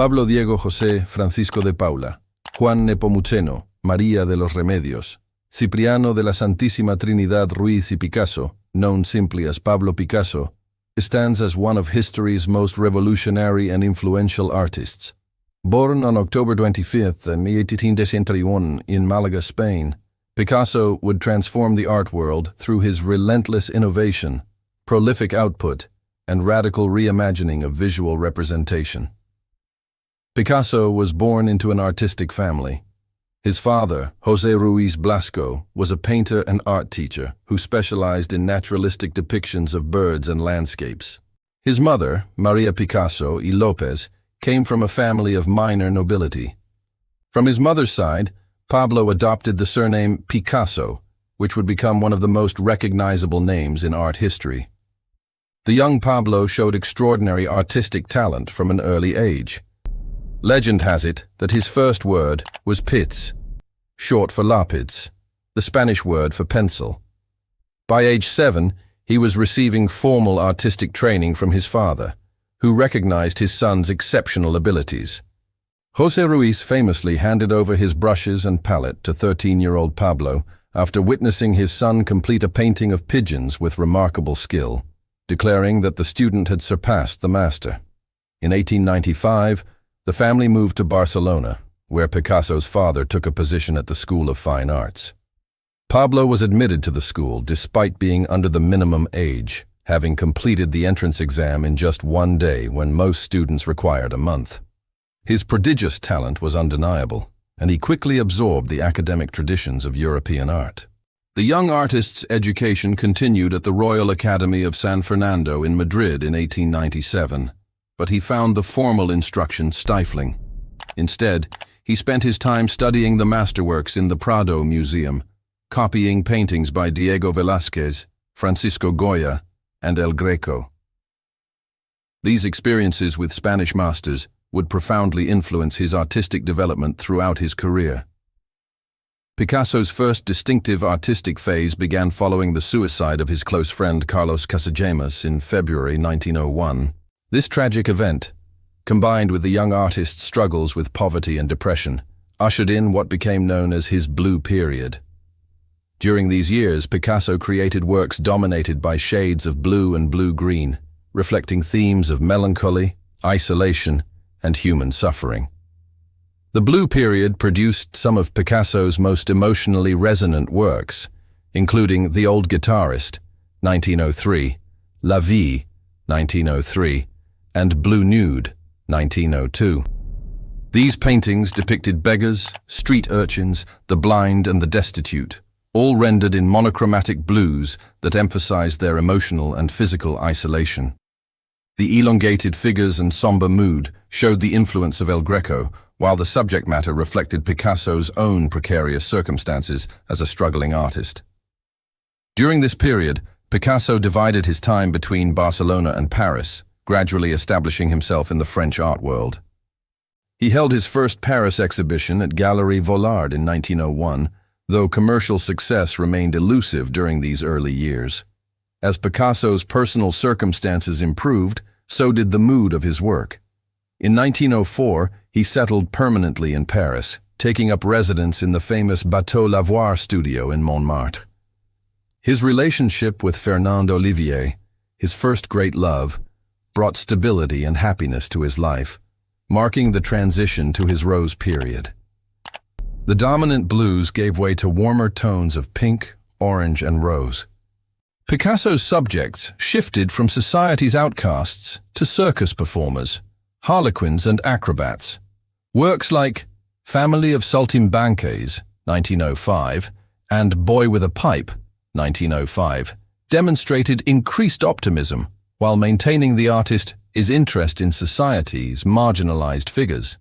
Pablo Diego José Francisco de Paula, Juan Nepomuceno, María de los Remedios, Cipriano de la Santísima Trinidad Ruiz y Picasso, known simply as Pablo Picasso, stands as one of history's most revolutionary and influential artists. Born on October 25, 1831 in Malaga, Spain, Picasso would transform the art world through his relentless innovation, prolific output, and radical reimagining of visual representation. Picasso was born into an artistic family. His father, José Ruiz Blasco, was a painter and art teacher who specialized in naturalistic depictions of birds and landscapes. His mother, María Picasso y López, came from a family of minor nobility. From his mother's side, Pablo adopted the surname Picasso, which would become one of the most recognizable names in art history. The young Pablo showed extraordinary artistic talent from an early age. Legend has it that his first word was pits, short for lápiz, the Spanish word for pencil. By age 7, he was receiving formal artistic training from his father, who recognized his son's exceptional abilities. José Ruiz famously handed over his brushes and palette to 13-year-old Pablo after witnessing his son complete a painting of pigeons with remarkable skill, declaring that the student had surpassed the master. In 1895, the family moved to Barcelona, where Picasso's father took a position at the School of Fine Arts. Pablo was admitted to the school despite being under the minimum age, having completed the entrance exam in just one day when most students required a month. His prodigious talent was undeniable, and he quickly absorbed the academic traditions of European art. The young artist's education continued at the Royal Academy of San Fernando in Madrid in 1897, but he found the formal instruction stifling. Instead, he spent his time studying the masterworks in the Prado Museum, copying paintings by Diego Velázquez, Francisco Goya, and El Greco. These experiences with Spanish masters would profoundly influence his artistic development throughout his career. Picasso's first distinctive artistic phase began following the suicide of his close friend Carlos Casagemas in February 1901. This tragic event, combined with the young artist's struggles with poverty and depression, ushered in what became known as his Blue Period. During these years, Picasso created works dominated by shades of blue and blue-green, reflecting themes of melancholy, isolation, and human suffering. The Blue Period produced some of Picasso's most emotionally resonant works, including The Old Guitarist, 1903, La Vie, 1903, and Blue Nude, 1902. These paintings depicted beggars, street urchins, the blind and the destitute, all rendered in monochromatic blues that emphasized their emotional and physical isolation. The elongated figures and somber mood showed the influence of El Greco, while the subject matter reflected Picasso's own precarious circumstances as a struggling artist. During this period, Picasso divided his time between Barcelona and Paris, gradually establishing himself in the French art world. He held his first Paris exhibition at Galerie Vollard in 1901, though commercial success remained elusive during these early years. As Picasso's personal circumstances improved, so did the mood of his work. In 1904, he settled permanently in Paris, taking up residence in the famous Bateau Lavoir studio in Montmartre. His relationship with Fernand Olivier, his first great love, brought stability and happiness to his life, marking the transition to his Rose Period. The dominant blues gave way to warmer tones of pink, orange, and rose. Picasso's subjects shifted from society's outcasts to circus performers, harlequins, and acrobats. Works like Family of Saltimbanques, 1905, and Boy with a Pipe, 1905, demonstrated increased optimism while maintaining the artist's interest in society's marginalized figures.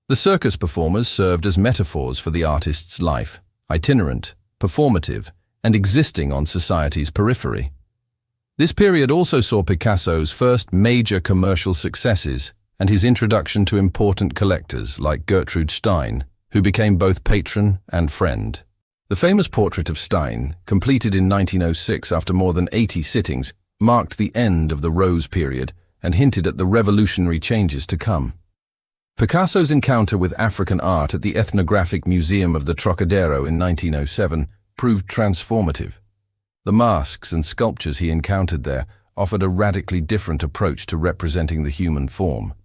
The circus performers served as metaphors for the artist's life, itinerant, performative, and existing on society's periphery. This period also saw Picasso's first major commercial successes and his introduction to important collectors like Gertrude Stein, who became both patron and friend. The famous portrait of Stein, completed in 1906 after more than 80 sittings, marked the end of the Rose Period and hinted at the revolutionary changes to come. Picasso's encounter with African art at the Ethnographic Museum of the Trocadero in 1907 proved transformative. The masks and sculptures he encountered there offered a radically different approach to representing the human form,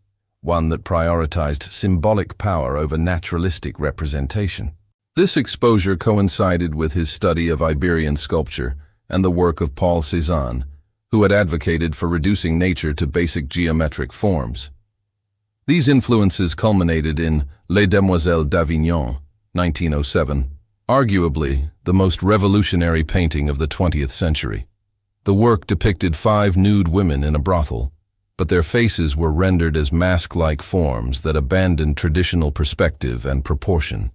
one that prioritized symbolic power over naturalistic representation. This exposure coincided with his study of Iberian sculpture and the work of Paul Cézanne, who had advocated for reducing nature to basic geometric forms. These influences culminated in Les Demoiselles d'Avignon, 1907, arguably the most revolutionary painting of the 20th century. The work depicted 5 nude women in a brothel, but their faces were rendered as mask-like forms that abandoned traditional perspective and proportion.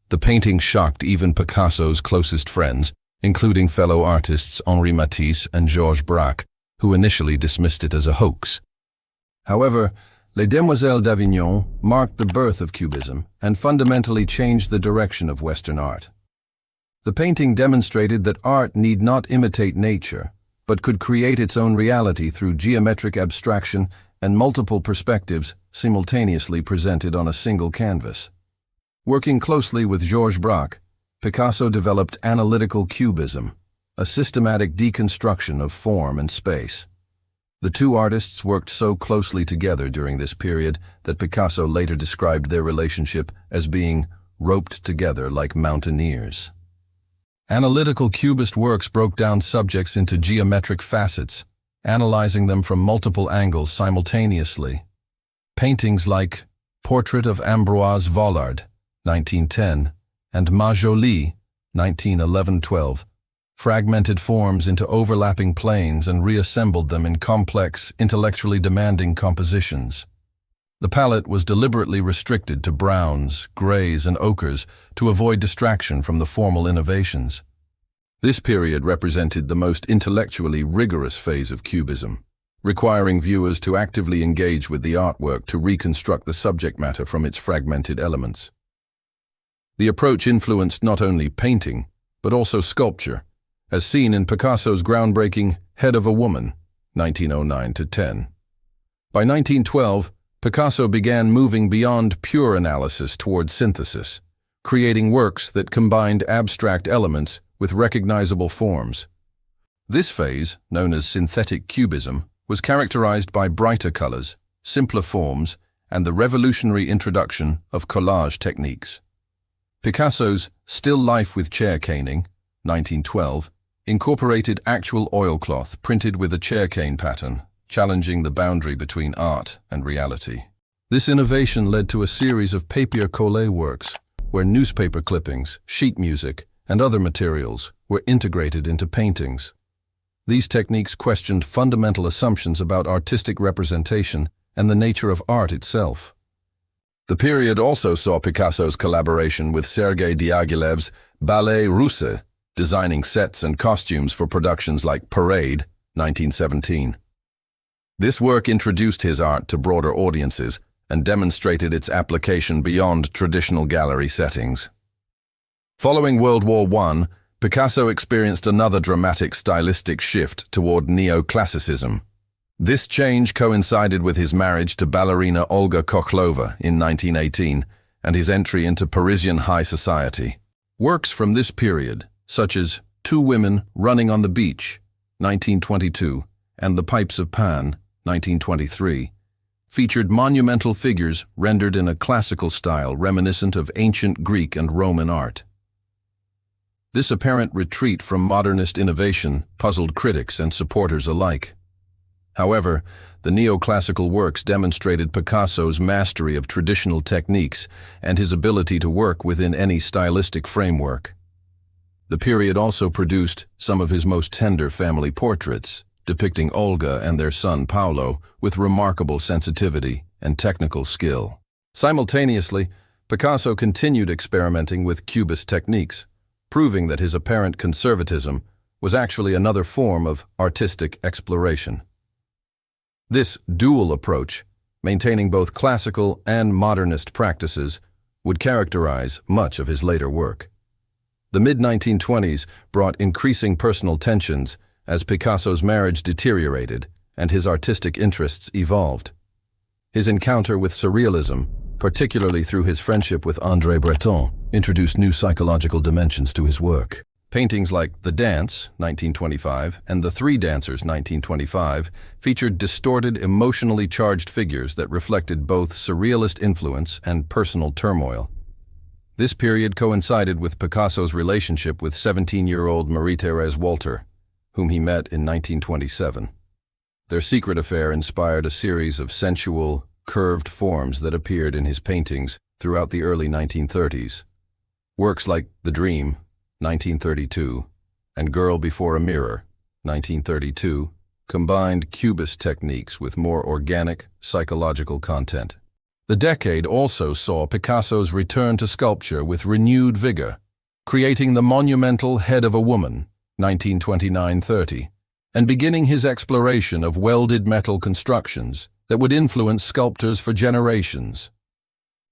The painting shocked even Picasso's closest friends, including fellow artists Henri Matisse and Georges Braque, who initially dismissed it as a hoax. However, Les Demoiselles d'Avignon marked the birth of Cubism and fundamentally changed the direction of Western art. The painting demonstrated that art need not imitate nature, but could create its own reality through geometric abstraction and multiple perspectives simultaneously presented on a single canvas. Working closely with Georges Braque, Picasso developed analytical cubism, a systematic deconstruction of form and space. The two artists worked so closely together during this period that Picasso later described their relationship as being roped together like mountaineers. Analytical cubist works broke down subjects into geometric facets, analyzing them from multiple angles simultaneously. Paintings like Portrait of Ambroise Vollard, 1910, and Ma Jolie, 1911-12, fragmented forms into overlapping planes and reassembled them in complex, intellectually demanding compositions. The palette was deliberately restricted to browns, grays, and ochres to avoid distraction from the formal innovations. This period represented the most intellectually rigorous phase of Cubism, requiring viewers to actively engage with the artwork to reconstruct the subject matter from its fragmented elements. The approach influenced not only painting, but also sculpture, as seen in Picasso's groundbreaking Head of a Woman, 1909-10. By 1912, Picasso began moving beyond pure analysis toward synthesis, creating works that combined abstract elements with recognizable forms. This phase, known as synthetic cubism, was characterized by brighter colors, simpler forms, and the revolutionary introduction of collage techniques. Picasso's Still Life with Chair Caning, 1912, incorporated actual oilcloth printed with a chair cane pattern, challenging the boundary between art and reality. This innovation led to a series of papier-collé works, where newspaper clippings, sheet music, and other materials were integrated into paintings. These techniques questioned fundamental assumptions about artistic representation and the nature of art itself. The period also saw Picasso's collaboration with Sergei Diaghilev's Ballet Russe, designing sets and costumes for productions like Parade, 1917. This work introduced his art to broader audiences and demonstrated its application beyond traditional gallery settings. Following World War I, Picasso experienced another dramatic stylistic shift toward neoclassicism. This change coincided with his marriage to ballerina Olga Khokhlova in 1918 and his entry into Parisian high society. Works from this period, such as Two Women Running on the Beach, 1922, and The Pipes of Pan, 1923, featured monumental figures rendered in a classical style reminiscent of ancient Greek and Roman art. This apparent retreat from modernist innovation puzzled critics and supporters alike. However, the neoclassical works demonstrated Picasso's mastery of traditional techniques and his ability to work within any stylistic framework. The period also produced some of his most tender family portraits, depicting Olga and their son Paolo with remarkable sensitivity and technical skill. Simultaneously, Picasso continued experimenting with Cubist techniques, proving that his apparent conservatism was actually another form of artistic exploration. This dual approach, maintaining both classical and modernist practices, would characterize much of his later work. The mid-1920s brought increasing personal tensions as Picasso's marriage deteriorated and his artistic interests evolved. His encounter with surrealism, particularly through his friendship with André Breton, introduced new psychological dimensions to his work. Paintings like The Dance, 1925, and The Three Dancers, 1925, featured distorted, emotionally charged figures that reflected both surrealist influence and personal turmoil. This period coincided with Picasso's relationship with 17-year-old Marie-Thérèse Walter, whom he met in 1927. Their secret affair inspired a series of sensual, curved forms that appeared in his paintings throughout the early 1930s. Works like The Dream, 1932, and Girl Before a Mirror, 1932, combined Cubist techniques with more organic, psychological content. The decade also saw Picasso's return to sculpture with renewed vigor, creating the monumental Head of a Woman, 1929-30, and beginning his exploration of welded metal constructions that would influence sculptors for generations.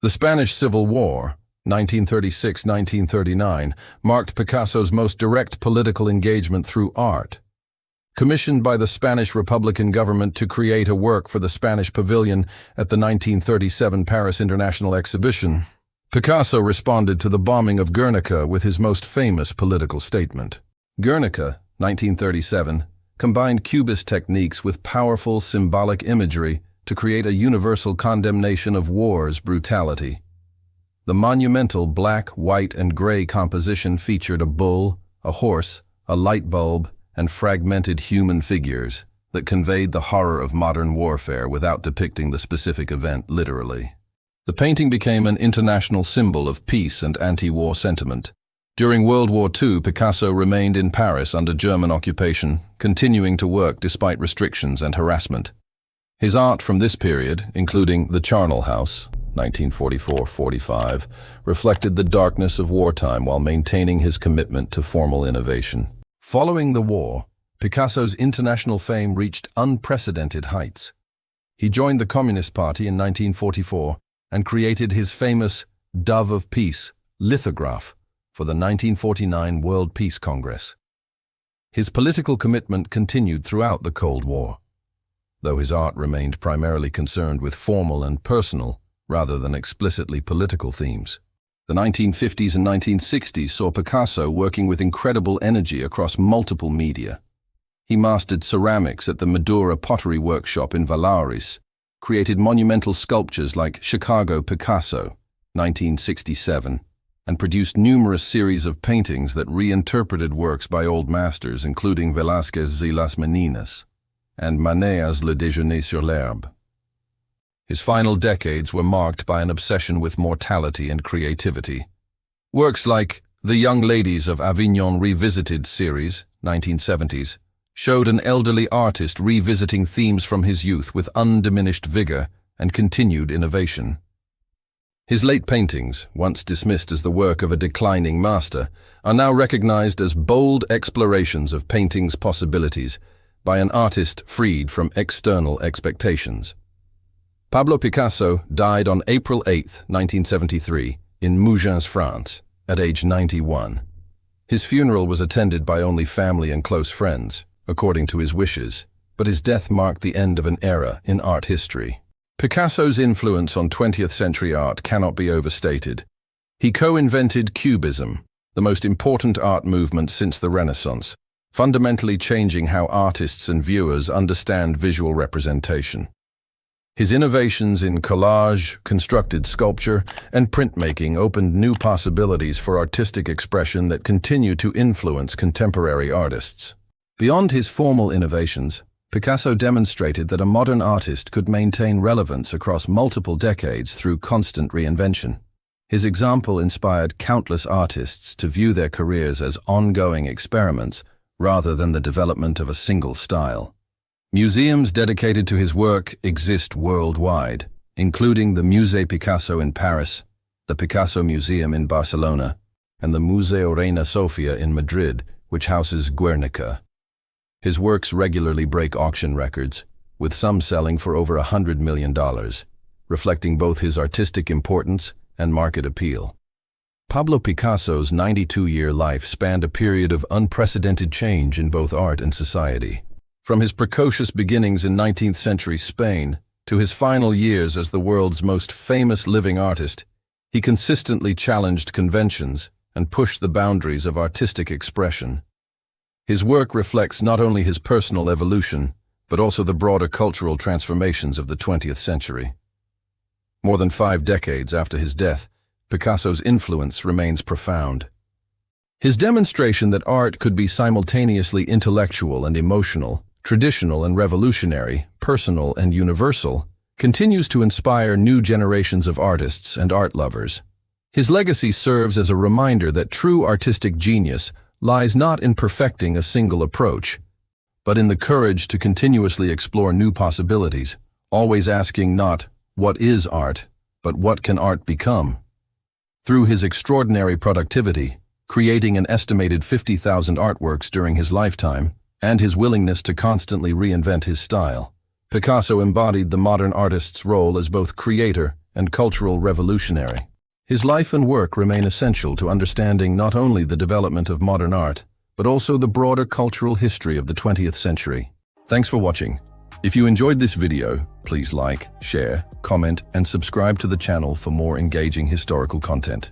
The Spanish Civil War, 1936-1939, marked Picasso's most direct political engagement through art. Commissioned by the Spanish Republican government to create a work for the Spanish Pavilion at the 1937 Paris International Exhibition, Picasso responded to the bombing of Guernica with his most famous political statement. Guernica, 1937, combined Cubist techniques with powerful symbolic imagery to create a universal condemnation of war's brutality. The monumental black, white, and gray composition featured a bull, a horse, a light bulb, and fragmented human figures that conveyed the horror of modern warfare without depicting the specific event literally. The painting became an international symbol of peace and anti-war sentiment. During World War II, Picasso remained in Paris under German occupation, continuing to work despite restrictions and harassment. His art from this period, including The Charnel House, 1944-45, reflected the darkness of wartime while maintaining his commitment to formal innovation. Following the war, Picasso's international fame reached unprecedented heights. He joined the Communist Party in 1944 and created his famous Dove of Peace lithograph for the 1949 World Peace Congress. His political commitment continued throughout the Cold War, though his art remained primarily concerned with formal and personal rather than explicitly political themes. The 1950s and 1960s saw Picasso working with incredible energy across multiple media. He mastered ceramics at the Madura Pottery Workshop in Vallauris, created monumental sculptures like Chicago Picasso, 1967, and produced numerous series of paintings that reinterpreted works by old masters including Velázquez's Las Meninas and Manet's Le Déjeuner sur l'herbe. His final decades were marked by an obsession with mortality and creativity. Works like The Young Ladies of Avignon Revisited series, 1970s, showed an elderly artist revisiting themes from his youth with undiminished vigor and continued innovation. His late paintings, once dismissed as the work of a declining master, are now recognized as bold explorations of painting's possibilities by an artist freed from external expectations. Pablo Picasso died on April 8, 1973, in Mougins, France, at age 91. His funeral was attended by only family and close friends, according to his wishes, but his death marked the end of an era in art history. Picasso's influence on 20th century art cannot be overstated. He co-invented Cubism, the most important art movement since the Renaissance, fundamentally changing how artists and viewers understand visual representation. His innovations in collage, constructed sculpture, and printmaking opened new possibilities for artistic expression that continue to influence contemporary artists. Beyond his formal innovations, Picasso demonstrated that a modern artist could maintain relevance across multiple decades through constant reinvention. His example inspired countless artists to view their careers as ongoing experiments rather than the development of a single style. Museums dedicated to his work exist worldwide, including the Musée Picasso in Paris, the Picasso Museum in Barcelona, and the Museo Reina Sofia in Madrid, which houses Guernica. His works regularly break auction records, with some selling for over $100 million, reflecting both his artistic importance and market appeal. Pablo Picasso's 92-year life spanned a period of unprecedented change in both art and society. From his precocious beginnings in 19th-century Spain To his final years as the world's most famous living artist, he consistently challenged conventions and pushed the boundaries of artistic expression. His work reflects not only his personal evolution, but also the broader cultural transformations of the 20th century. More than 5 decades after his death, Picasso's influence remains profound. His demonstration that art could be simultaneously intellectual and emotional, traditional and revolutionary, personal and universal, continues to inspire new generations of artists and art lovers. His legacy serves as a reminder that true artistic genius lies not in perfecting a single approach, but in the courage to continuously explore new possibilities, always asking not, "What is art?" but "What can art become?" Through his extraordinary productivity, creating an estimated 50,000 artworks during his lifetime, and his willingness to constantly reinvent his style, Picasso embodied the modern artist's role as both creator and cultural revolutionary. His life and work remain essential to understanding not only the development of modern art, but also the broader cultural history of the 20th century. Thanks for watching. If you enjoyed this video, please like, share, comment, and subscribe to the channel for more engaging historical content.